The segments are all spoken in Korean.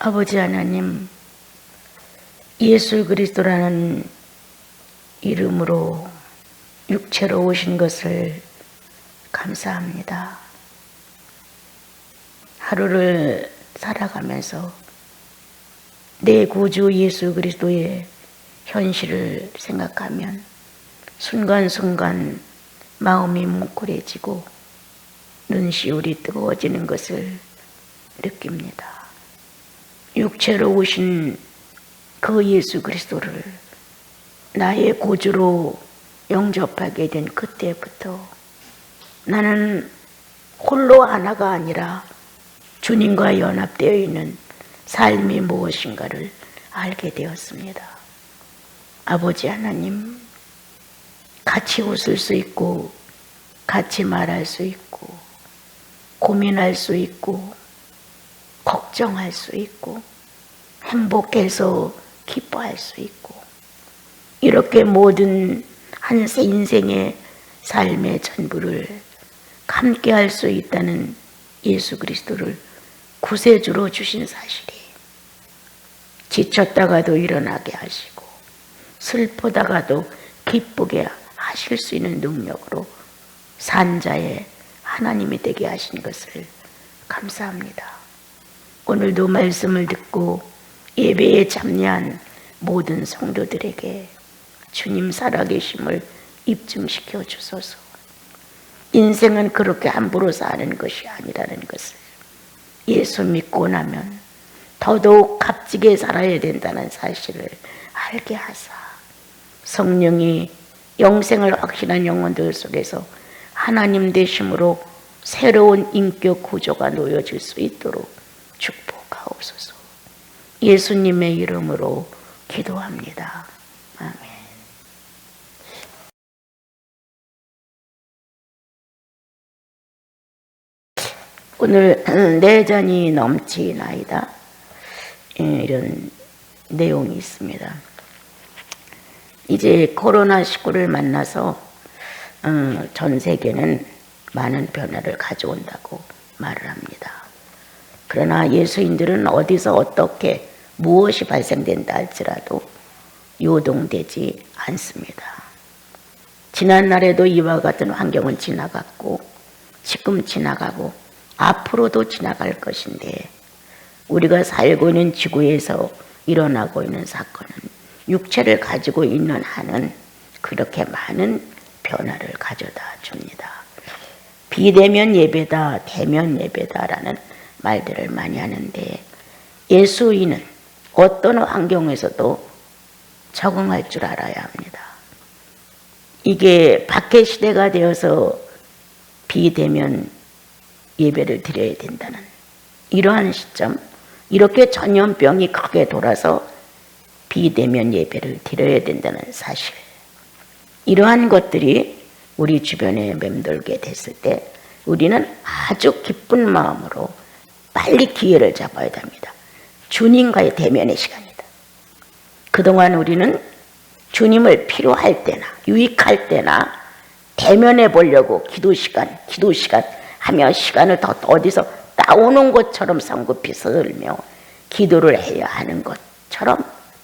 아버지 하나님, 예수 그리스도라는 이름으로 육체로 오신 것을 감사합니다. 하루를 살아가면서 내 구주 예수 그리스도의 현실을 생각하면 순간순간 마음이 뭉클해지고 눈시울이 뜨거워지는 것을 느낍니다. 육체로 오신 그 예수 그리스도를 나의 구주로 영접하게 된 그때부터 나는 홀로 하나가 아니라 주님과 연합되어 있는 삶이 무엇인가를 알게 되었습니다. 아버지 하나님, 같이 웃을 수 있고 같이 말할 수 있고 고민할 수 있고 걱정할 수 있고 행복해서 기뻐할 수 있고 이렇게 모든 한 인생의 삶의 전부를 함께 할 수 있다는 예수 그리스도를 구세주로 주신 사실이 지쳤다가도 일어나게 하시고 슬프다가도 기쁘게 하실 수 있는 능력으로 산자의 하나님이 되게 하신 것을 감사합니다. 오늘도 말씀을 듣고 예배에 참여한 모든 성도들에게 주님 살아계심을 입증시켜 주소서. 인생은 그렇게 함부로 사는 것이 아니라는 것을 예수 믿고 나면 더더욱 값지게 살아야 된다는 사실을 알게 하사 성령이 영생을 확신한 영혼들 속에서 하나님 되심으로 새로운 인격 구조가 놓여질 수 있도록 축복하옵소서. 예수님의 이름으로 기도합니다. 아멘. 오늘 내 잔이 넘치나이다, 이런 내용이 있습니다. 이제 코로나19를 만나서 전 세계는 많은 변화를 가져온다고 말을 합니다. 그러나 예수인들은 어디서 어떻게 무엇이 발생된다 할지라도 요동되지 않습니다. 지난날에도 이와 같은 환경은 지나갔고 지금 지나가고 앞으로도 지나갈 것인데 우리가 살고 있는 지구에서 일어나고 있는 사건은 육체를 가지고 있는 한은 그렇게 많은 변화를 가져다 줍니다. 비대면 예배다, 대면 예배다라는 말들을 많이 하는데 예수인은 어떤 환경에서도 적응할 줄 알아야 합니다. 이게 박해 시대가 되어서 비대면 예배를 드려야 된다는 이러한 시점, 이렇게 전염병이 크게 돌아서 비대면 예배를 드려야 된다는 사실, 이러한 것들이 우리 주변에 맴돌게 됐을 때 우리는 아주 기쁜 마음으로 빨리 기회를 잡아야 됩니다. 주님과의 대면의 시간이다. 그동안 우리는 주님을 필요할 때나 유익할 때나 대면해 보려고 기도 시간 하며 시간을 더 어디서 따오는 것처럼 성급히 서들며 기도를 해야 하는 것처럼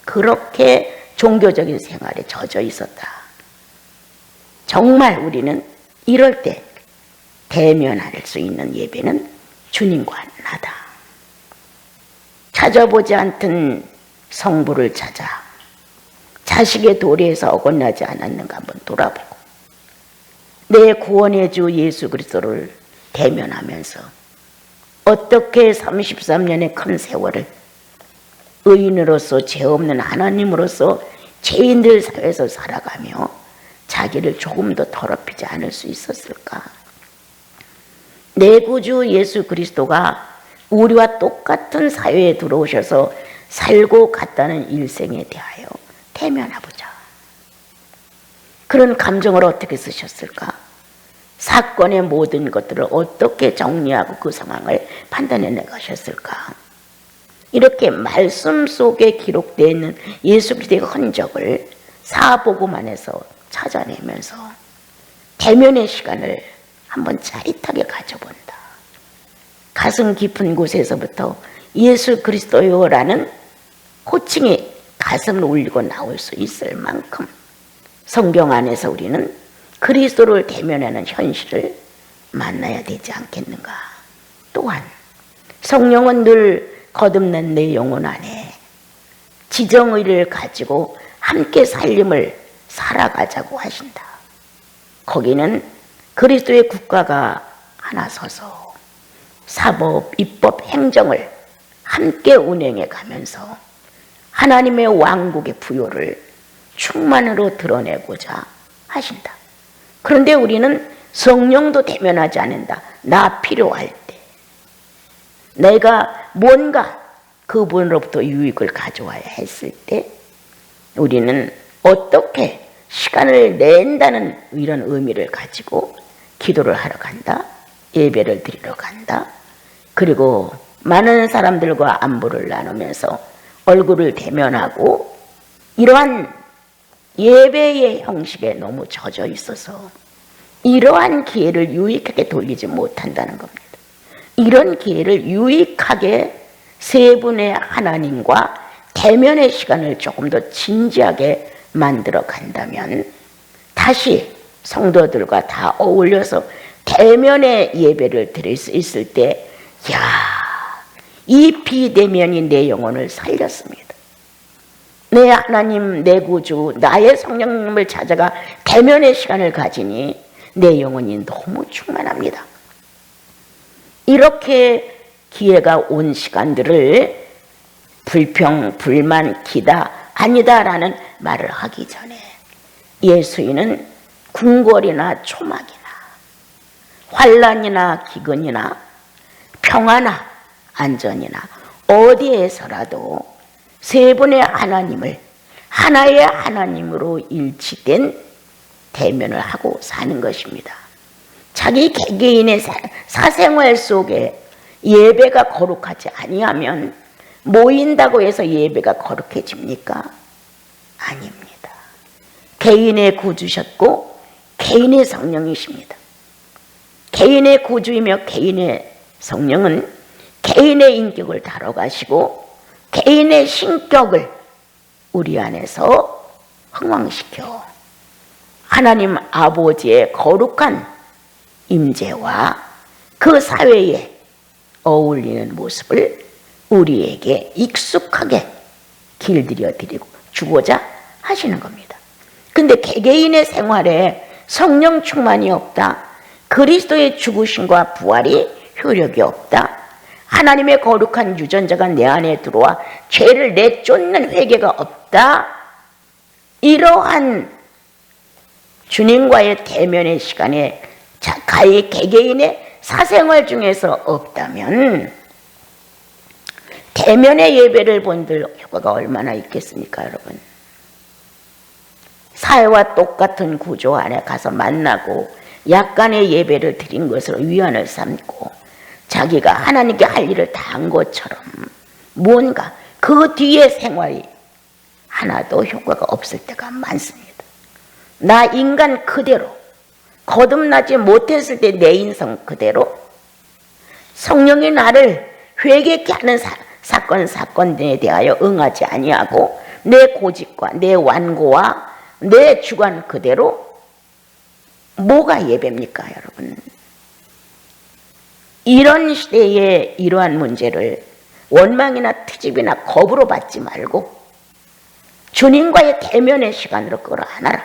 그렇게 종교적인 생활에 젖어 있었다. 정말 우리는 이럴 때 대면할 수 있는 예배는 주님과 나다. 찾아보지 않던 성부를 찾아 자식의 도리에서 어긋나지 않았는가 한번 돌아보고 내 구원의 주 예수 그리스도를 대면하면서 어떻게 33년의 큰 세월을 의인으로서 죄 없는 하나님으로서 죄인들 사회에서 살아가며 자기를 조금 더 더럽히지 않을 수 있었을까? 내 구주 예수 그리스도가 우리와 똑같은 사회에 들어오셔서 살고 갔다는 일생에 대하여 대면해보자. 그런 감정을 어떻게 쓰셨을까? 사건의 모든 것들을 어떻게 정리하고 그 상황을 판단해 나가셨을까? 이렇게 말씀 속에 기록되어 있는 예수 그리스도의 흔적을 사복음안에서 찾아내면서 대면의 시간을 한번 짜릿하게 가져본다. 가슴 깊은 곳에서부터 예수 그리스도요라는 호칭이 가슴을 울리고 나올 수 있을 만큼 성경 안에서 우리는 그리스도를 대면하는 현실을 만나야 되지 않겠는가. 또한 성령은 늘 거듭난 내 영혼 안에 지정의를 가지고 함께 살림을 살아가자고 하신다. 거기는 그리스도의 국가가 하나 서서 사법, 입법, 행정을 함께 운행해 가면서 하나님의 왕국의 부요를 충만으로 드러내고자 하신다. 그런데 우리는 성령도 대면하지 않는다. 나 필요할 때 내가 뭔가 그분으로부터 유익을 가져와야 했을 때 우리는 어떻게 시간을 낸다는 이런 의미를 가지고 기도를 하러 간다. 예배를 드리러 간다. 그리고 많은 사람들과 안부를 나누면서 얼굴을 대면하고 이러한 예배의 형식에 너무 젖어 있어서 이러한 기회를 유익하게 돌리지 못한다는 겁니다. 이런 기회를 유익하게 세 분의 하나님과 대면의 시간을 조금 더 진지하게 만들어 간다면 다시 성도들과 다 어울려서 대면의 예배를 드릴 수 있을 때, 이 비대면이 내 영혼을 살렸습니다. 내 하나님, 내 구주, 나의 성령님을 찾아가 대면의 시간을 가지니 내 영혼이 너무 충만합니다. 이렇게 기회가 온 시간들을 불평, 불만, 기다, 아니다라는 말을 하기 전에 예수인은 궁궐이나 초막이나 환난이나 기근이나 평화나 안전이나 어디에서라도 세 분의 하나님을 하나의 하나님으로 일치된 대면을 하고 사는 것입니다. 자기 개개인의 사생활 속에 예배가 거룩하지 아니하면 모인다고 해서 예배가 거룩해집니까? 아닙니다. 개인의 구주셨고 개인의 성령이십니다. 개인의 구주이며 개인의 성령은 개인의 인격을 다뤄가시고 개인의 신격을 우리 안에서 흥왕시켜 하나님 아버지의 거룩한 임재와 그 사회에 어울리는 모습을 우리에게 익숙하게 길들여 드리고 주고자 하시는 겁니다. 근데 개개인의 생활에 성령 충만이 없다. 그리스도의 죽으심과 부활이 효력이 없다. 하나님의 거룩한 유전자가 내 안에 들어와 죄를 내쫓는 회개가 없다. 이러한 주님과의 대면의 시간에 가히 개개인의 사생활 중에서 없다면 대면의 예배를 본들 효과가 얼마나 있겠습니까, 여러분? 사회와 똑같은 구조 안에 가서 만나고 약간의 예배를 드린 것으로 위안을 삼고 자기가 하나님께 할 일을 다 한 것처럼 뭔가 그 뒤의 생활이 하나도 효과가 없을 때가 많습니다. 나 인간 그대로 거듭나지 못했을 때 내 인성 그대로 성령이 나를 회개케 하는 사건에 대하여 응하지 아니하고 내 고집과 내 완고와 내 주관 그대로 뭐가 예배입니까, 여러분? 이런 시대에 이러한 문제를 원망이나 트집이나 겁으로 받지 말고 주님과의 대면의 시간으로 끌어안아라.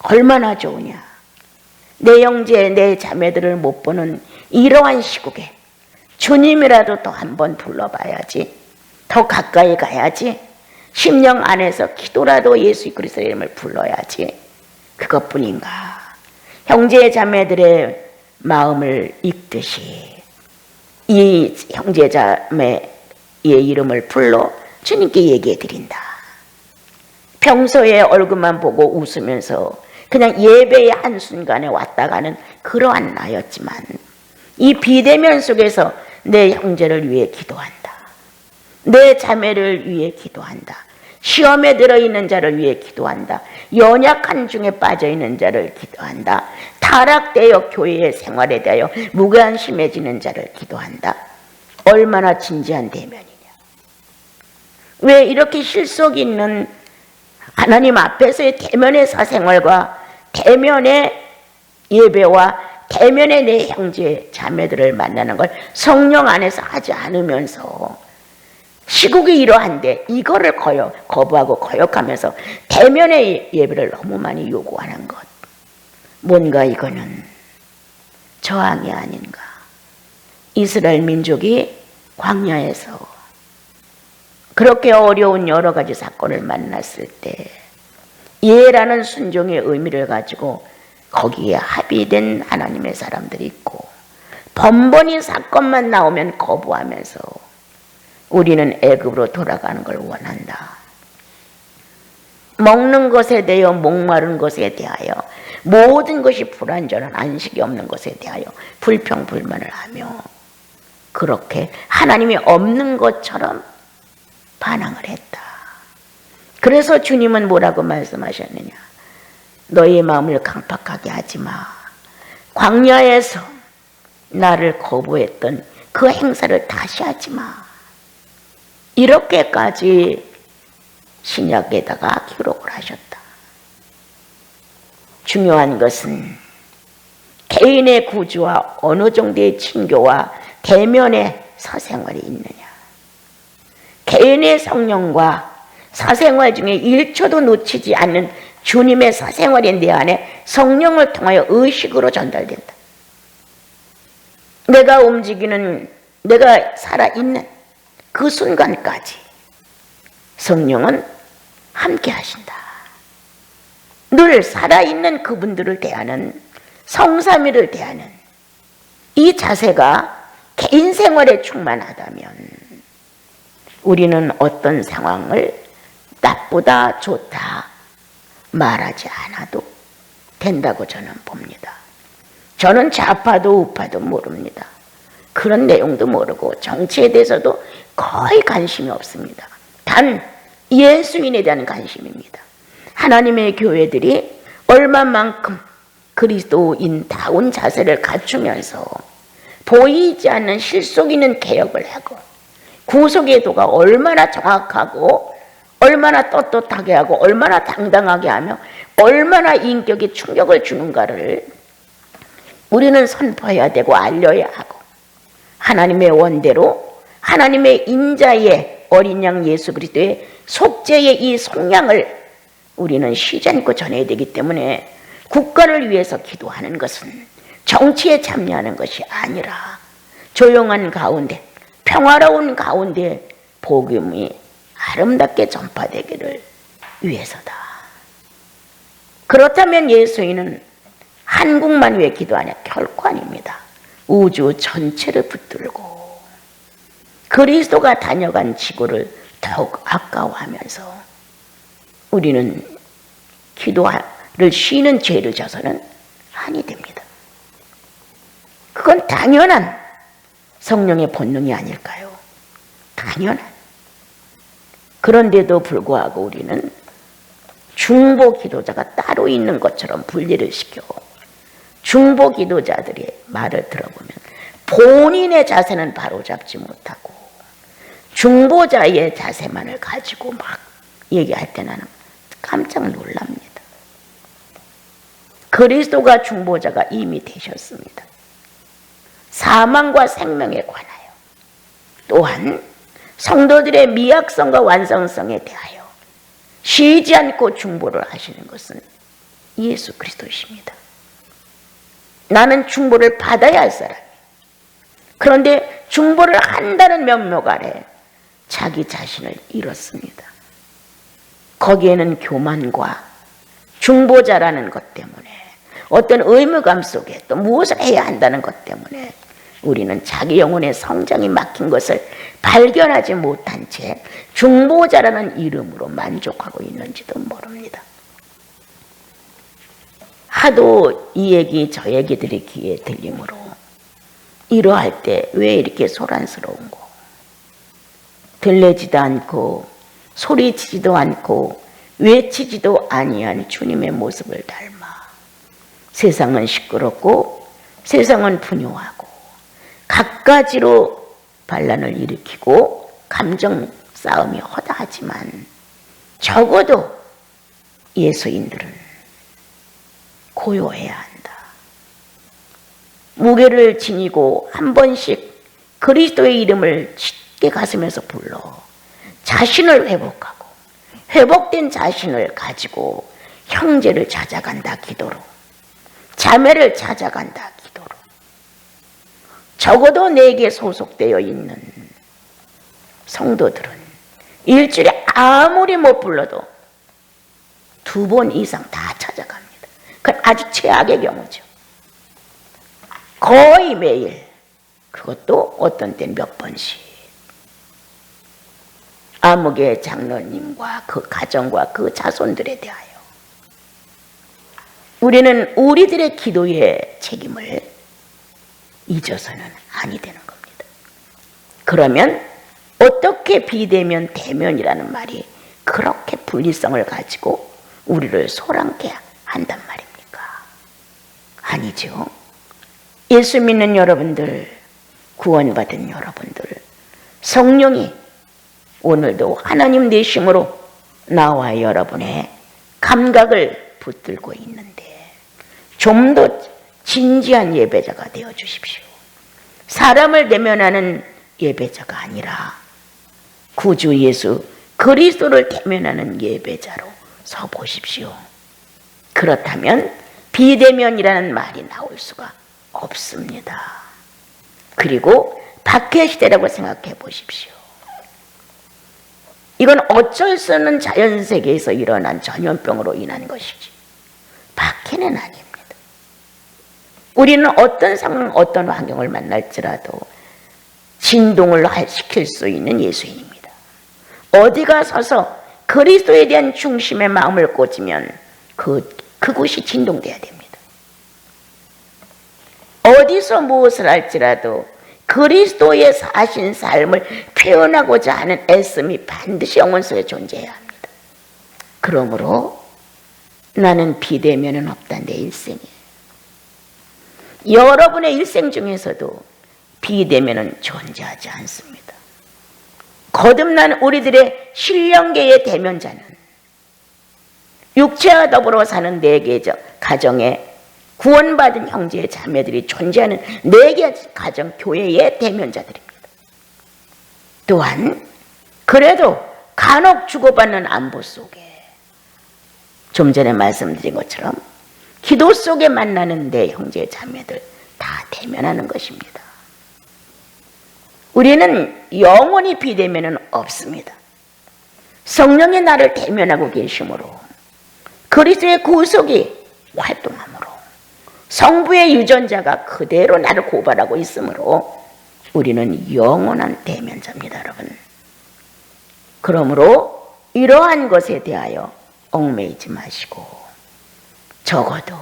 얼마나 좋으냐. 내 형제, 내 자매들을 못 보는 이러한 시국에 주님이라도 또 한번 불러봐야지. 더 가까이 가야지. 심령 안에서 기도라도 예수 그리스도의 이름을 불러야지. 그것뿐인가. 형제 자매들의 마음을 읽듯이 이 형제 자매의 이름을 불러 주님께 얘기해 드린다. 평소에 얼굴만 보고 웃으면서 그냥 예배의 한순간에 왔다 가는 그러한 나였지만 이 비대면 속에서 내 형제를 위해 기도한다. 내 자매를 위해 기도한다. 시험에 들어있는 자를 위해 기도한다. 연약한 중에 빠져있는 자를 기도한다. 타락되어 교회의 생활에 대하여 무관심해지는 자를 기도한다. 얼마나 진지한 대면이냐. 왜 이렇게 실속 있는 하나님 앞에서의 대면의 사생활과 대면의 예배와 대면의 내 형제 자매들을 만나는 걸 성령 안에서 하지 않으면서 시국이 이러한데 이거를 거부하고 거역하면서 대면의 예배를 너무 많이 요구하는 것, 뭔가 이거는 저항이 아닌가. 이스라엘 민족이 광야에서 그렇게 어려운 여러 가지 사건을 만났을 때 예라는 순종의 의미를 가지고 거기에 합의된 하나님의 사람들이 있고, 번번이 사건만 나오면 거부하면서 우리는 애굽으로 돌아가는 걸 원한다. 먹는 것에 대하여, 목마른 것에 대하여, 모든 것이 불완전한 안식이 없는 것에 대하여 불평불만을 하며 그렇게 하나님이 없는 것처럼 반항을 했다. 그래서 주님은 뭐라고 말씀하셨느냐. 너희의 마음을 강팍하게 하지 마. 광야에서 나를 거부했던 그 행사를 다시 하지 마. 이렇게까지 신약에다가 기록을 하셨다. 중요한 것은 개인의 구주와 어느 정도의 친교와 대면의 사생활이 있느냐. 개인의 성령과 사생활 중에 1초도 놓치지 않는 주님의 사생활이 내 안에 성령을 통하여 의식으로 전달된다. 내가 움직이는, 내가 살아있는 그 순간까지 성령은 함께 하신다. 늘 살아있는 그분들을 대하는, 성삼위를 대하는 이 자세가 개인 생활에 충만하다면 우리는 어떤 상황을 나쁘다, 좋다 말하지 않아도 된다고 저는 봅니다. 저는 좌파도 우파도 모릅니다. 그런 내용도 모르고 정치에 대해서도 거의 관심이 없습니다. 단 예수인에 대한 관심입니다. 하나님의 교회들이 얼마만큼 그리스도인다운 자세를 갖추면서 보이지 않는 실속 있는 개혁을 하고 구속의 도가 얼마나 정확하고 얼마나 떳떳하게 하고 얼마나 당당하게 하며 얼마나 인격에 충격을 주는가를 우리는 선포해야 되고 알려야 하고, 하나님의 원대로 하나님의 인자의 어린 양 예수 그리스도의 속죄의 이 속량을 우리는 쉬지 않고 전해야 되기 때문에 국가를 위해서 기도하는 것은 정치에 참여하는 것이 아니라 조용한 가운데, 평화로운 가운데 복음이 아름답게 전파되기를 위해서다. 그렇다면 예수인은 한국만 왜 기도하냐? 결코 아닙니다. 우주 전체를 붙들고 그리스도가 다녀간 지구를 더욱 아까워하면서 우리는 기도를 쉬는 죄를 져서는 아니 됩니다. 그건 당연한 성령의 본능이 아닐까요? 당연한. 그런데도 불구하고 우리는 중보 기도자가 따로 있는 것처럼 분리를 시켜 중보 기도자들의 말을 들어보면 본인의 자세는 바로잡지 못하고 중보자의 자세만을 가지고 막 얘기할 때 나는 깜짝 놀랍니다. 그리스도가 중보자가 이미 되셨습니다. 사망과 생명에 관하여, 또한 성도들의 미약성과 완성성에 대하여 쉬지 않고 중보를 하시는 것은 예수 그리스도이십니다. 나는 중보를 받아야 할 사람이에요. 그런데 중보를 한다는 면목 아래 자기 자신을 잃었습니다. 거기에는 교만과 중보자라는 것 때문에, 어떤 의무감 속에 또 무엇을 해야 한다는 것 때문에 우리는 자기 영혼의 성장이 막힌 것을 발견하지 못한 채 중보자라는 이름으로 만족하고 있는지도 모릅니다. 하도 이 얘기 저 얘기들이 귀에 들리므로 이러할 때 왜 이렇게 소란스러운고, 들리지도 않고 소리치지도 않고 외치지도 아니한 주님의 모습을 닮아 세상은 시끄럽고 세상은 분요하고 갖가지로 반란을 일으키고 감정 싸움이 허다하지만 적어도 예수인들은 고요해야 한다. 무게를 지니고 한 번씩 그리스도의 이름을 짙게 가슴에서 불러 자신을 회복하고 회복된 자신을 가지고 형제를 찾아간다 기도로, 자매를 찾아간다 기도로, 적어도 내게 소속되어 있는 성도들은 일주일에 아무리 못 불러도 2번 이상 다 찾아갑니다. 그건 아주 최악의 경우죠. 거의 매일, 그것도 어떤 때는 몇 번씩 아무개 장로님과 그 가정과 그 자손들에 대하여 우리는 우리들의 기도의 책임을 잊어서는 아니 되는 겁니다. 그러면 어떻게 비대면 대면이라는 말이 그렇게 분리성을 가지고 우리를 소란케 한단 말입니까? 아니죠. 예수 믿는 여러분들, 구원받은 여러분들, 성령이 오늘도 하나님 되심으로 나와 여러분의 감각을 붙들고 있는데 좀 더 진지한 예배자가 되어 주십시오. 사람을 대면하는 예배자가 아니라 구주 예수 그리스도를 대면하는 예배자로 서 보십시오. 그렇다면 비대면이라는 말이 나올 수가 없습니다. 그리고 박해 시대라고 생각해 보십시오. 이건 어쩔 수 없는 자연세계에서 일어난 전염병으로 인한 것이지 박해는 아닙니다. 우리는 어떤 상황, 어떤 환경을 만날지라도 진동을 시킬 수 있는 예수인입니다. 어디가 서서 그리스도에 대한 중심의 마음을 꽂으면 그곳이 진동돼야 됩니다. 어디서 무엇을 할지라도 그리스도의 사신 삶을 표현하고자 하는 애씀이 반드시 영혼 속에 존재해야 합니다. 그러므로 나는 비대면은 없다, 내 일생에. 여러분의 일생 중에서도 비대면은 존재하지 않습니다. 거듭난 우리들의 신령계의 대면자는 육체와 더불어 사는 네 개 가정에 구원받은 형제 자매들이 존재하는 네 개 가정 교회의 대면자들입니다. 또한 그래도 간혹 주고받는 안보 속에 좀 전에 말씀드린 것처럼 기도 속에 만나는 내 형제 자매들 다 대면하는 것입니다. 우리는 영원히 비대면은 없습니다. 성령이 나를 대면하고 계심으로 그리스도의 구속이 활동함으로 성부의 유전자가 그대로 나를 고발하고 있으므로 우리는 영원한 대면자입니다, 여러분. 그러므로 이러한 것에 대하여 얽매이지 마시고 적어도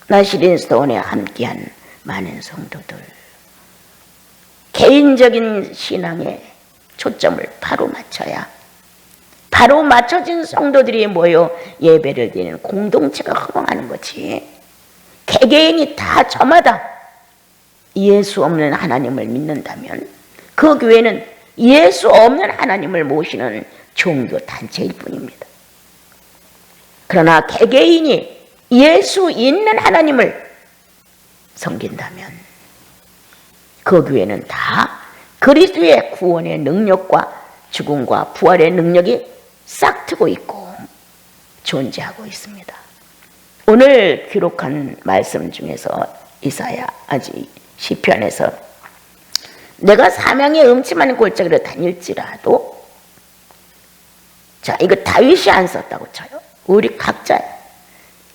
나시린 스톤에 함께한 많은 성도들 개인적인 신앙에 초점을 바로 맞춰야 바로 맞춰진 성도들이 모여 예배를 드리는 공동체가 흥황하는 거지. 개개인이 다 저마다 예수 없는 하나님을 믿는다면 그 교회는 예수 없는 하나님을 모시는 종교 단체일 뿐입니다. 그러나 개개인이 예수 있는 하나님을 섬긴다면 그 교회는 다 그리스도의 구원의 능력과 죽음과 부활의 능력이 싹트고 있고 존재하고 있습니다. 오늘 기록한 말씀 중에서 시편에서 내가 사망의 음침한 골짜기로 다닐지라도, 자, 이거 다윗이 안 썼다고 쳐요. 우리 각자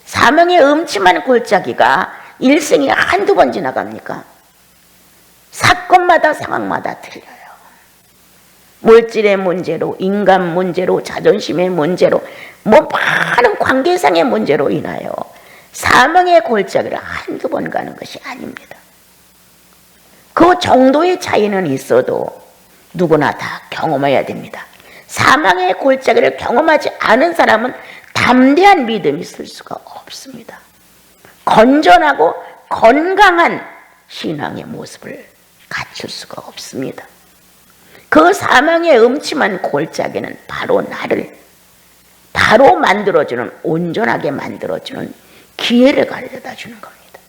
사망의 음침한 골짜기가 일생에 한두 번 지나갑니까? 사건마다 상황마다 틀려요. 물질의 문제로, 인간 문제로, 자존심의 문제로, 많은 관계상의 문제로 인하여 사망의 골짜기를 한두 번 가는 것이 아닙니다. 그 정도의 차이는 있어도 누구나 다 경험해야 됩니다. 사망의 골짜기를 경험하지 않은 사람은 담대한 믿음이 있을 수가 없습니다. 건전하고 건강한 신앙의 모습을 갖출 수가 없습니다. 그 사망의 음침한 골짜기는 바로 나를 바로 만들어주는, 온전하게 만들어주는 기회를 가져다 주는 겁니다.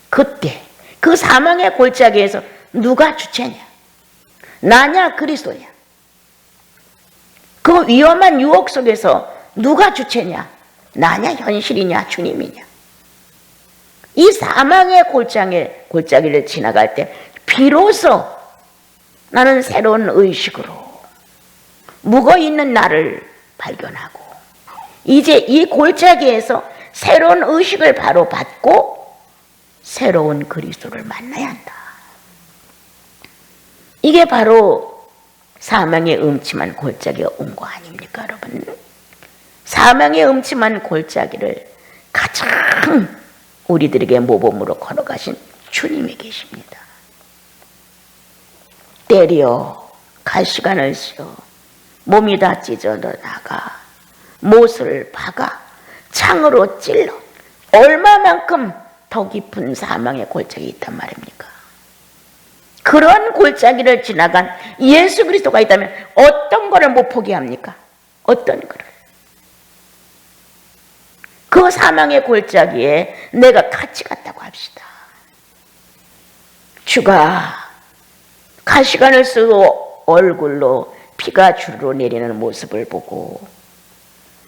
그때 그 사망의 골짜기에서 누가 주체냐? 나냐 그리스도냐? 그 위험한 유혹 속에서 누가 주체냐? 나냐 현실이냐 주님이냐? 이 사망의 골짜기를 지나갈 때 비로소 나는 새로운 의식으로 묵어있는 나를 발견하고 이제 이 골짜기에서 새로운 의식을 바로 받고 새로운 그리스도를 만나야 한다. 이게 바로 사망의 음침한 골짜기가 온 거 아닙니까 여러분? 사망의 음침한 골짜기를 가장 우리들에게 모범으로 걸어가신 주님이 계십니다. 때려 갈시간을 씌어 몸이 다 찢어져 나가 못을 박아 창으로 찔러 얼마만큼 더 깊은 사망의 골짜기 있단 말입니까? 그런 골짜기를 지나간 예수 그리스도가 있다면 어떤 거를 못 포기합니까? 어떤 거를? 그 사망의 골짜기에 내가 같이 갔다고 합시다. 주가 가시관을 쓰고 얼굴로 피가 주르르 내리는 모습을 보고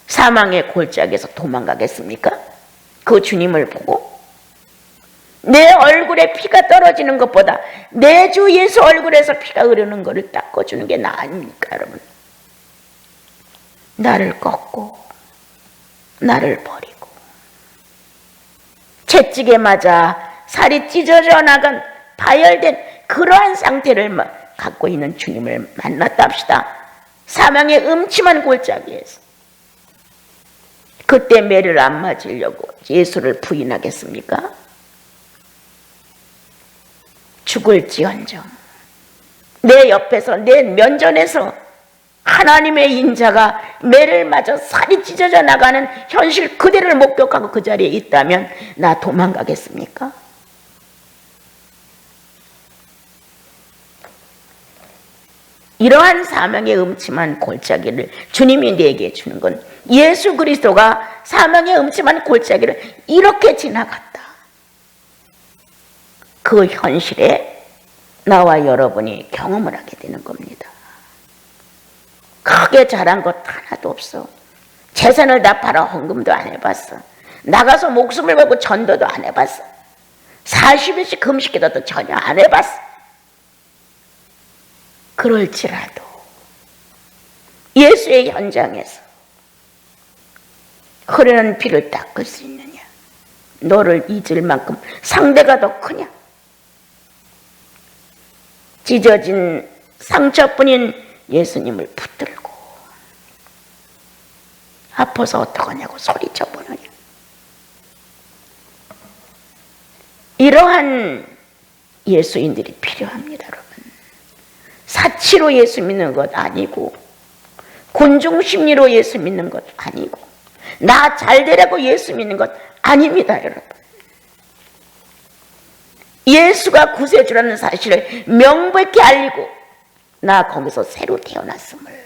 사망의 골짜기에서 도망가겠습니까? 그 주님을 보고 내 얼굴에 피가 떨어지는 것보다 내 주 예수 얼굴에서 피가 흐르는 것을 닦아주는 게 나아 아닙니까 여러분? 나를 꺾고 나를 버리고 채찍에 맞아 살이 찢어져 나간 파열된 그러한 상태를 갖고 있는 주님을 만났다 합시다. 사망의 음침한 골짜기에서. 그때 매를 안 맞으려고 예수를 부인하겠습니까? 죽을지언정 내 옆에서 내 면전에서 하나님의 인자가 매를 맞아 살이 찢어져 나가는 현실 그대를 목격하고 그 자리에 있다면 나 도망가겠습니까? 이러한 사망의 음침한 골짜기를 주님이 내게 주는 건 예수 그리스도가 사망의 음침한 골짜기를 이렇게 지나갔다. 그 현실에 나와 여러분이 경험을 하게 되는 겁니다. 크게 잘한 것 하나도 없어. 재산을 다 팔아 헌금도 안 해봤어. 나가서 목숨을 걸고 전도도 안 해봤어. 40일씩 금식기도도 전혀 안 해봤어. 그럴지라도 예수의 현장에서 흐르는 피를 닦을 수 있느냐? 너를 잊을 만큼 상대가 더 크냐? 찢어진 상처뿐인 예수님을 붙들고 아파서 어떡하냐고 소리쳐보느냐? 이러한 예수인들이 필요합니다 여러분. 사치로 예수 믿는 것 아니고 곤중심리로 예수 믿는 것 아니고 나 잘되라고 예수 믿는 것 아닙니다 여러분. 예수가 구세주라는 사실을 명백히 알리고 나 거기서 새로 태어났음을.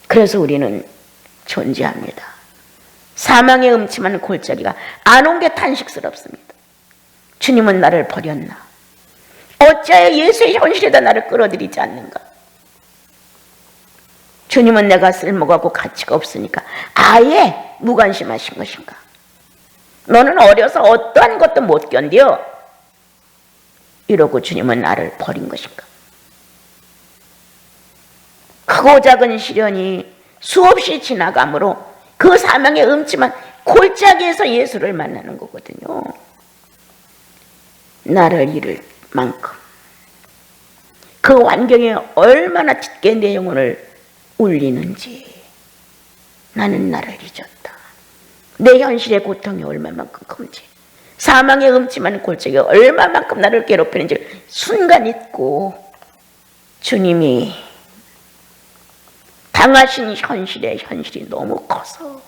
그래서 우리는 존재합니다. 사망의 음침한 골짜기가 안 온 게 탄식스럽습니다. 주님은 나를 버렸나? 어찌하여 예수의 현실에다 나를 끌어들이지 않는가? 주님은 내가 쓸모가 없고 가치가 없으니까 아예 무관심하신 것인가? 너는 어려서 어떠한 것도 못 견뎌 이러고 주님은 나를 버린 것인가? 크고 작은 시련이 수없이 지나가므로 그 사망의 음침한 골짜기에서 예수를 만나는 거거든요. 나를 잃을 만큼 그 환경에 얼마나 짙게 내 영혼을 울리는지 나는 나를 잊었다. 내 현실의 고통이 얼마만큼 큰지 사망의 음침한 골짜기가 얼마만큼 나를 괴롭히는지 순간 잊고 주님이 당하신 현실의 현실이 너무 커서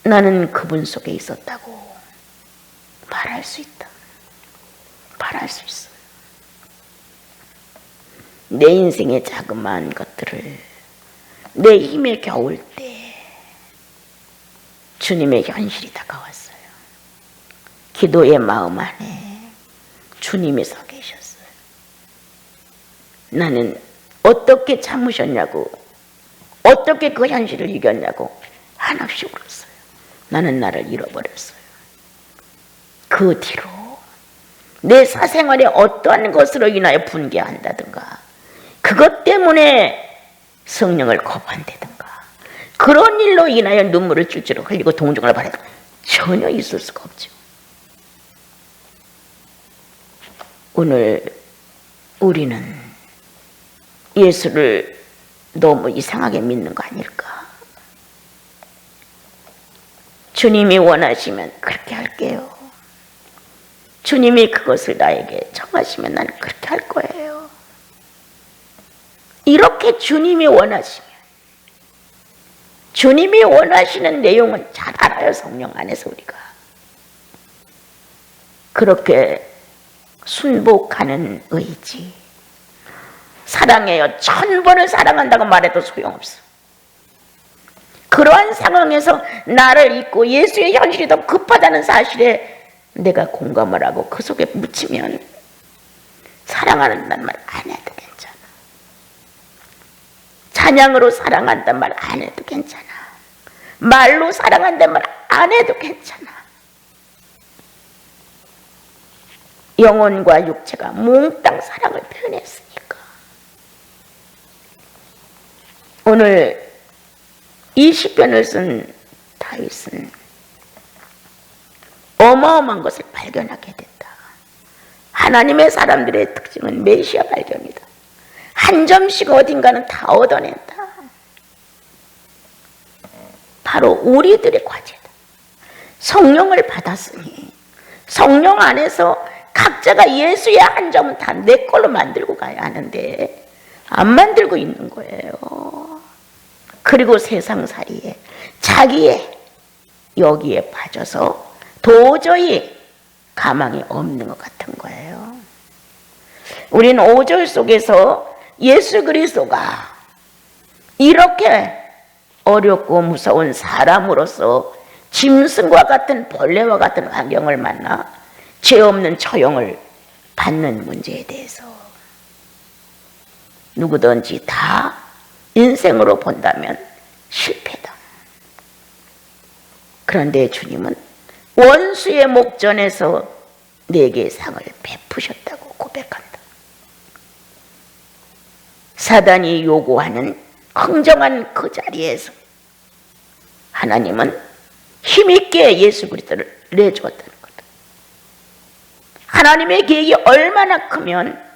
나는 그분 속에 있었다고 말할 수 있다. 말할 수 있어요. 내 인생의 자그마한 것들을 내 힘에 겨울 때 주님의 현실이 다가왔어요. 기도의 마음 안에 주님이 서 계셨어요. 나는 어떻게 참으셨냐고, 어떻게 그 현실을 이겼냐고 한없이 울었어요. 나는 나를 잃어버렸어요. 그 뒤로 내 사생활에 어떠한 것으로 인하여 분개한다든가, 그것 때문에 성령을 거부한다든가, 그런 일로 인하여 눈물을 찔찔 흘리고 동정을 바라도 전혀 있을 수가 없죠. 오늘 우리는 예수를 너무 이상하게 믿는 거 아닐까? 주님이 원하시면 그렇게 할게요. 주님이 그것을 나에게 정하시면 나는 그렇게 할 거예요. 이렇게 주님이 원하시면, 주님이 원하시는 내용은 잘 알아요. 성령 안에서 우리가 그렇게 순복하는 의지. 사랑해요. 1000번을 사랑한다고 말해도 소용없어. 그러한 상황에서 나를 잊고 예수의 현실이 더 급하다는 사실에 내가 공감을 하고 그 속에 묻히면 사랑한다는 말 안 해도 괜찮아. 찬양으로 사랑한다는 말 안 해도 괜찮아. 말로 사랑한다는 말 안 해도 괜찮아. 영혼과 육체가 몽땅 사랑을 표현했으니까. 오늘 이 시편을 쓴 다윗은 어마어마한 것을 발견하게 된다. 하나님의 사람들의 특징은 메시아 발견이다. 한 점씩 어딘가는 다 얻어낸다. 바로 우리들의 과제다. 성령을 받았으니 성령 안에서 각자가 예수의 한 점은 다 내 걸로 만들고 가야 하는데 안 만들고 있는 거예요. 그리고 세상살이에 자기의 여기에 빠져서 도저히 가망이 없는 것 같은 거예요. 우리는 5절 속에서 예수 그리스도가 이렇게 어렵고 무서운 사람으로서 짐승과 같은 벌레와 같은 환경을 만나 죄 없는 처형을 받는 문제에 대해서 누구든지 다 인생으로 본다면 실패다. 그런데 주님은 원수의 목전에서 내게 상을 베푸셨다고 고백한다. 사단이 요구하는 흥정한 그 자리에서 하나님은 힘있게 예수 그리스도를 내주었다는 거다. 하나님의 계획이 얼마나 크면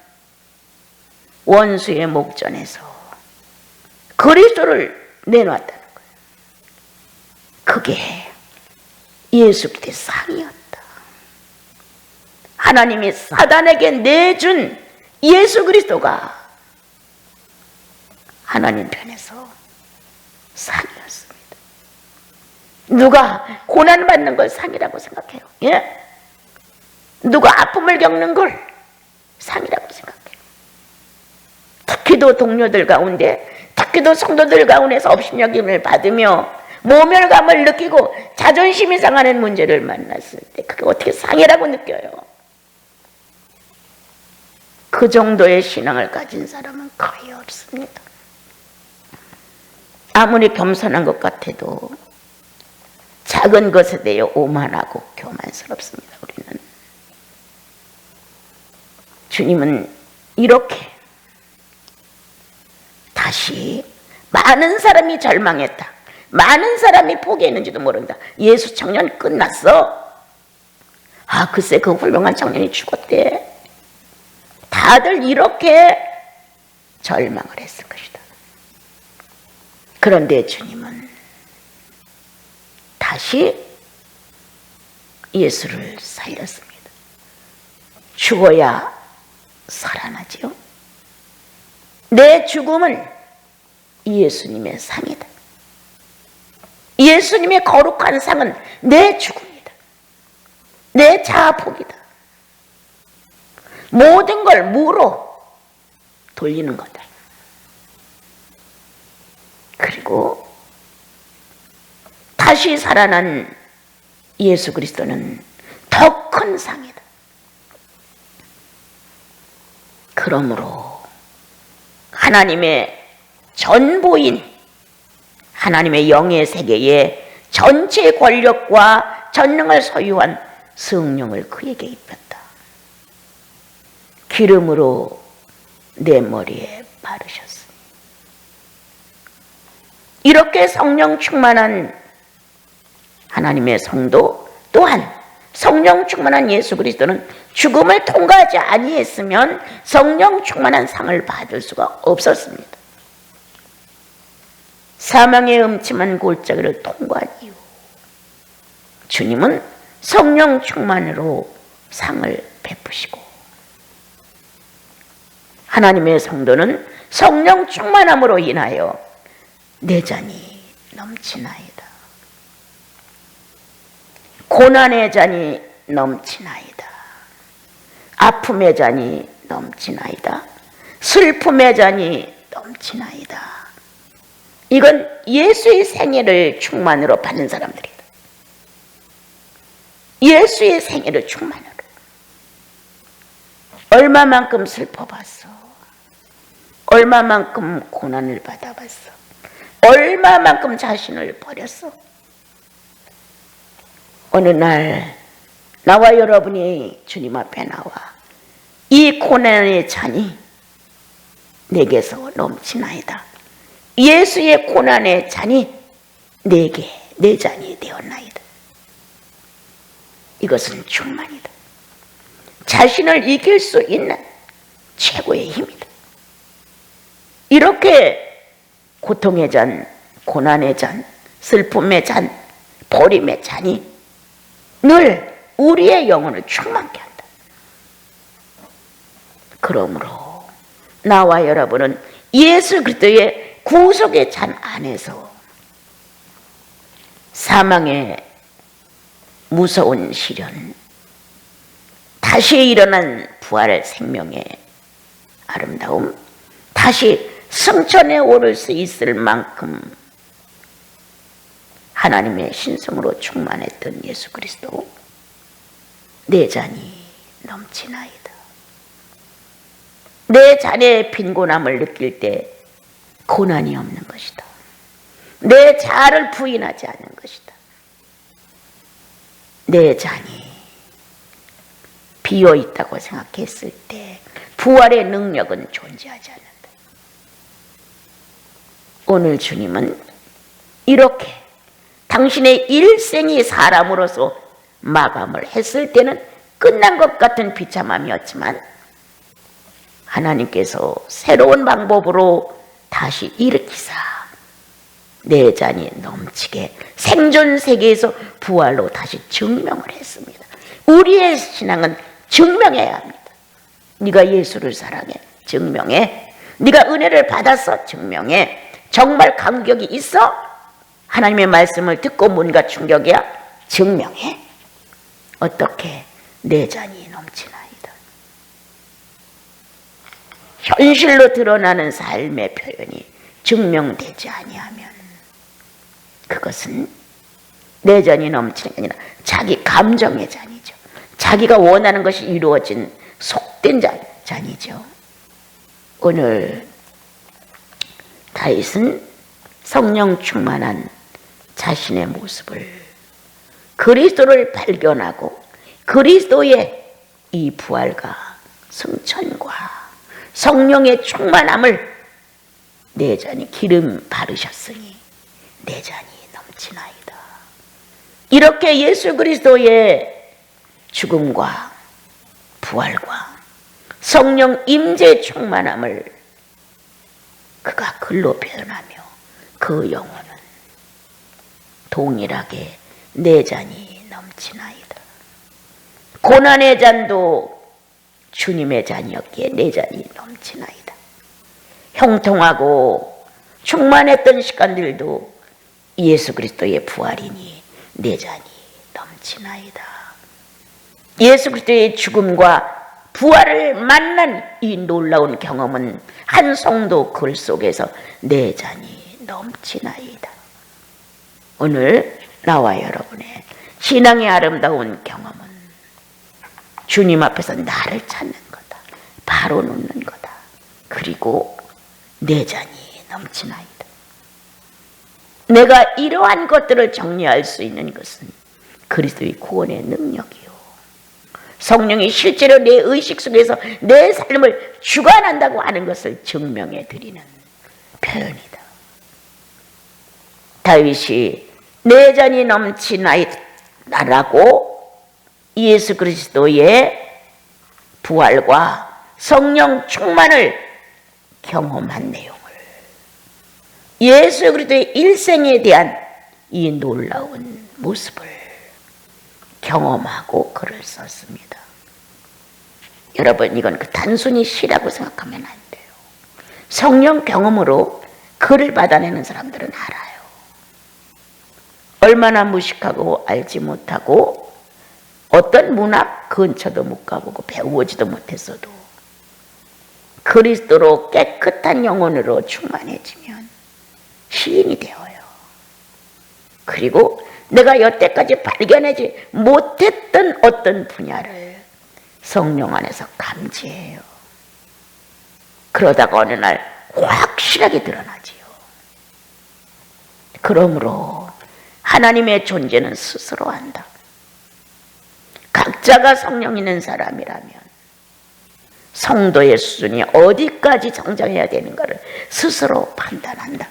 원수의 목전에서 그리스도를 내놓았다는 거예요. 그게 예수 그리스도의 상이었다. 하나님이 사단에게 내준 예수 그리스도가 하나님 편에서 상이었습니다. 누가 고난받는 걸 상이라고 생각해요? 예? 누가 아픔을 겪는 걸 상이라고 생각해요? 특히도 동료들 가운데, 특히도 성도들 가운데서 업신여김을 받으며 모멸감을 느끼고 자존심이 상하는 문제를 만났을 때 그게 어떻게 상이라고 느껴요? 그 정도의 신앙을 가진 사람은 거의 없습니다. 아무리 겸손한 것 같아도 작은 것에 대해 오만하고 교만스럽습니다. 우리는. 주님은 이렇게 다시 많은 사람이 절망했다. 많은 사람이 포기했는지도 모른다. 예수 청년 끝났어. 아, 글쎄 그 훌륭한 청년이 죽었대. 다들 이렇게 절망을 했을 것이다. 그런데 주님은 다시 예수를 살렸습니다. 죽어야 살아나지요. 내 죽음은 예수님의 상이다. 예수님의 거룩한 상은 내 죽음이다. 내 자아폭이다. 모든 걸 무로 돌리는 거다. 그리고 다시 살아난 예수 그리스도는 더 큰 상이다. 그러므로 하나님의 전부인 하나님의 영의 세계에 전체 권력과 전능을 소유한 성령을 그에게 입혔다. 기름으로 내 머리에 바르셨으니. 이렇게 성령 충만한 하나님의 성도 또한 성령 충만한 예수 그리스도는 죽음을 통과하지 아니했으면 성령 충만한 상을 받을 수가 없었습니다. 사망의 음침한 골짜기를 통과한 이후 주님은 성령 충만으로 상을 베푸시고 하나님의 성도는 성령 충만함으로 인하여 내 잔이 넘치나이다. 고난의 잔이 넘치나이다. 아픔의 잔이 넘치나이다. 슬픔의 잔이 넘치나이다. 이건 예수의 생애를 충만으로 받는 사람들이다. 예수의 생애를 충만으로. 얼마만큼 슬퍼봤어. 얼마만큼 고난을 받아봤어. 얼마만큼 자신을 버렸어. 어느 날 나와 여러분이 주님 앞에 나와 이 고난의 잔이 내게서 넘치나이다. 예수의 고난의 잔이 내게 내 잔이 되었나이다. 이것은 충만이다. 자신을 이길 수 있는 최고의 힘이다. 이렇게 고통의 잔, 고난의 잔, 슬픔의 잔, 버림의 잔이 늘 우리의 영혼을 충만케 한다. 그러므로 나와 여러분은 예수 그리스도의 구속의 잔 안에서 사망의 무서운 시련, 다시 일어난 부활의 생명의 아름다움, 다시 승천에 오를 수 있을 만큼 하나님의 신성으로 충만했던 예수 그리스도, 내 잔이 넘치나이다. 내 잔의 빈곤함을 느낄 때 고난이 없는 것이다. 내 자아를 부인하지 않는 것이다. 내 잔이 비어있다고 생각했을 때 부활의 능력은 존재하지 않는다. 오늘 주님은 이렇게 당신의 일생이 사람으로서 마감을 했을 때는 끝난 것 같은 비참함이었지만 하나님께서 새로운 방법으로 다시 일으키사 내 잔이 넘치게 생존 세계에서 부활로 다시 증명을 했습니다. 우리의 신앙은 증명해야 합니다. 네가 예수를 사랑해, 증명해. 네가 은혜를 받았어, 증명해. 정말 감격이 있어? 하나님의 말씀을 듣고 뭔가 충격이야? 증명해. 어떻게? 내 잔이 넘치나이다. 현실로 드러나는 삶의 표현이 증명되지 아니하면 그것은 내 잔이 넘치는 게 아니라 자기 감정의 잔이죠. 자기가 원하는 것이 이루어진 속된 잔이죠. 오늘 다윗은 성령 충만한 자신의 모습을, 그리스도를 발견하고 그리스도의 이 부활과 승천과 성령의 충만함을 내 잔이 기름 바르셨으니 내 잔이 넘치나이다. 이렇게 예수 그리스도의 죽음과 부활과 성령 임재 충만함을 그가 글로 표현하며 그 영혼은 동일하게 내 잔이 넘치나이다. 고난의 잔도 주님의 잔이었기에 내 잔이 넘치나이다. 형통하고 충만했던 시간들도 예수 그리스도의 부활이니 내 잔이 넘치나이다. 예수 그리스도의 죽음과 부활을 만난 이 놀라운 경험은 한 성도 글 속에서 내 잔이 넘치나이다. 오늘 나와 여러분의 신앙의 아름다운 경험은 주님 앞에서 나를 찾는 거다. 바로 놓는 거다. 그리고 내 잔이 넘치나이다. 내가 이러한 것들을 정리할 수 있는 것은 그리스도의 구원의 능력이요, 성령이 실제로 내 의식 속에서 내 삶을 주관한다고 하는 것을 증명해 드리는 표현이다. 다윗이 내 잔이 넘치나이다라고 예수 그리스도의 부활과 성령 충만을 경험한 내용을, 예수 그리스도의 일생에 대한 이 놀라운 모습을 경험하고 글을 썼습니다. 여러분, 이건 단순히 시라고 생각하면 안 돼요. 성령 경험으로 글을 받아내는 사람들은 알아요. 얼마나 무식하고 알지 못하고 어떤 문학 근처도 못 가보고 배워보지도 못했어도 그리스도로 깨끗한 영혼으로 충만해지면 시인이 되어요. 그리고 내가 여태까지 발견하지 못했던 어떤 분야를 성령 안에서 감지해요. 그러다가 어느 날 확실하게 드러나지요. 그러므로 하나님의 존재는 스스로 안다. 각자가 성령 있는 사람이라면 성도의 수준이 어디까지 성장해야 되는가를 스스로 판단한다.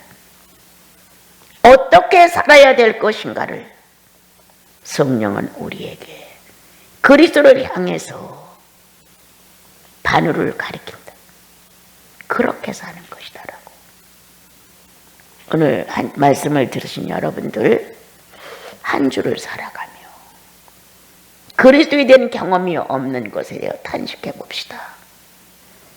어떻게 살아야 될 것인가를 성령은 우리에게 그리스도를 향해서 바늘을 가리킨다. 그렇게 사는 것이다라고. 오늘 말씀을 들으신 여러분들 한 주를 살아가며 그리스도에 대한 경험이 없는 것에 대해 탄식해 봅시다.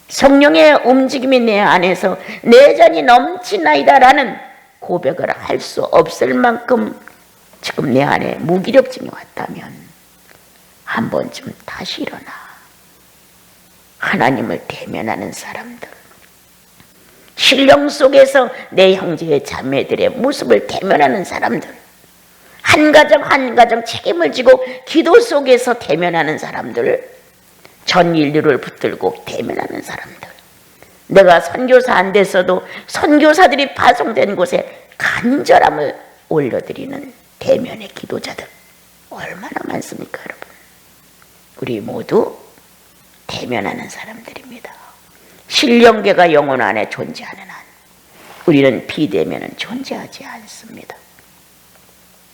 성령의 움직임이 내 안에서 내 잔이 넘치나이다라는 고백을 할 수 없을 만큼 지금 내 안에 무기력증이 왔다면 한 번쯤 다시 일어나 하나님을 대면하는 사람들, 신령 속에서 내 형제의 자매들의 모습을 대면하는 사람들, 한 가정 한 가정 책임을 지고 기도 속에서 대면하는 사람들, 전 인류를 붙들고 대면하는 사람들, 내가 선교사 안 됐어도 선교사들이 파송된 곳에 간절함을 올려드리는 대면의 기도자들 얼마나 많습니까, 여러분? 우리 모두 대면하는 사람들입니다. 신령계가 영혼 안에 존재하는 한 우리는 비대면은 존재하지 않습니다.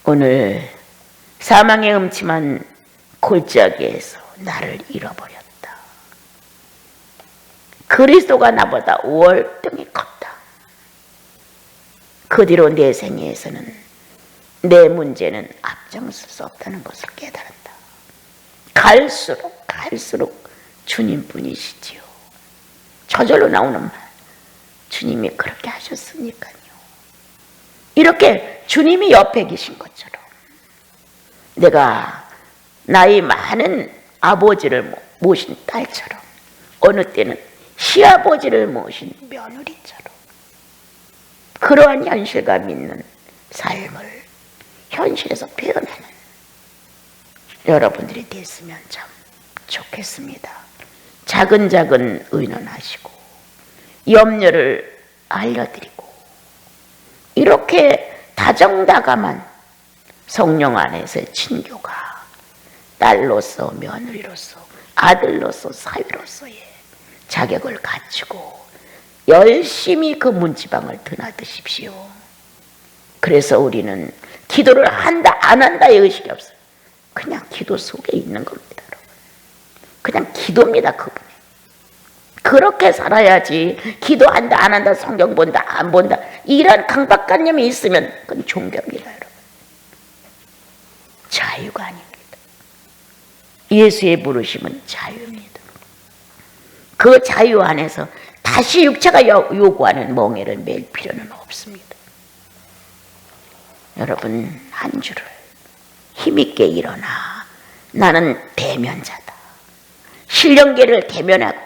오늘 사망의 음침한 골짜기에서 나를 잃어버렸다. 그리스도가 나보다 월등히 컸다. 그 뒤로 내 생애에서는 내 문제는 앞장설 수 없다는 것을 깨달았다. 갈수록 주님뿐이시지요. 저절로 나오는 말, 주님이 그렇게 하셨으니까요. 이렇게 주님이 옆에 계신 것처럼 내가 나이 많은 아버지를 모신 딸처럼, 어느 때는 시아버지를 모신 며느리처럼 그러한 현실감 있는 삶을 현실에서 표현하는 여러분들이 됐으면 참 좋겠습니다. 작은 의논하시고 염려를 알려드리고 이렇게 다정다감한 성령 안에서의 친교가 딸로서, 며느리로서, 아들로서, 사위로서의 자격을 갖추고 열심히 그 문지방을 드나드십시오. 그래서 우리는 기도를 한다 안 한다의 의식이 없어요. 그냥 기도 속에 있는 겁니다, 여러분. 그냥 기도입니다, 그분이. 그렇게 살아야지 기도한다 안 한다, 성경 본다 안 본다, 이런 강박관념이 있으면 그건 종교입니다, 여러분. 자유가 아닙니다. 예수의 부르심은 자유입니다. 그 자유 안에서 다시 육체가 요구하는 멍에를 맬 필요는 없습니다. 여러분, 한 주를 힘있게 일어나 나는 대면자다, 신령계를 대면하고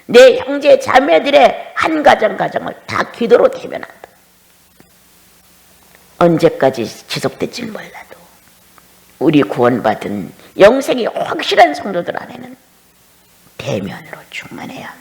내 형제 자매들의 한 가정 가정을 다 기도로 대면한다. 언제까지 지속될지 몰라도 우리 구원받은 영생이 확실한 성도들 안에는 대면으로 충만해야 합니다.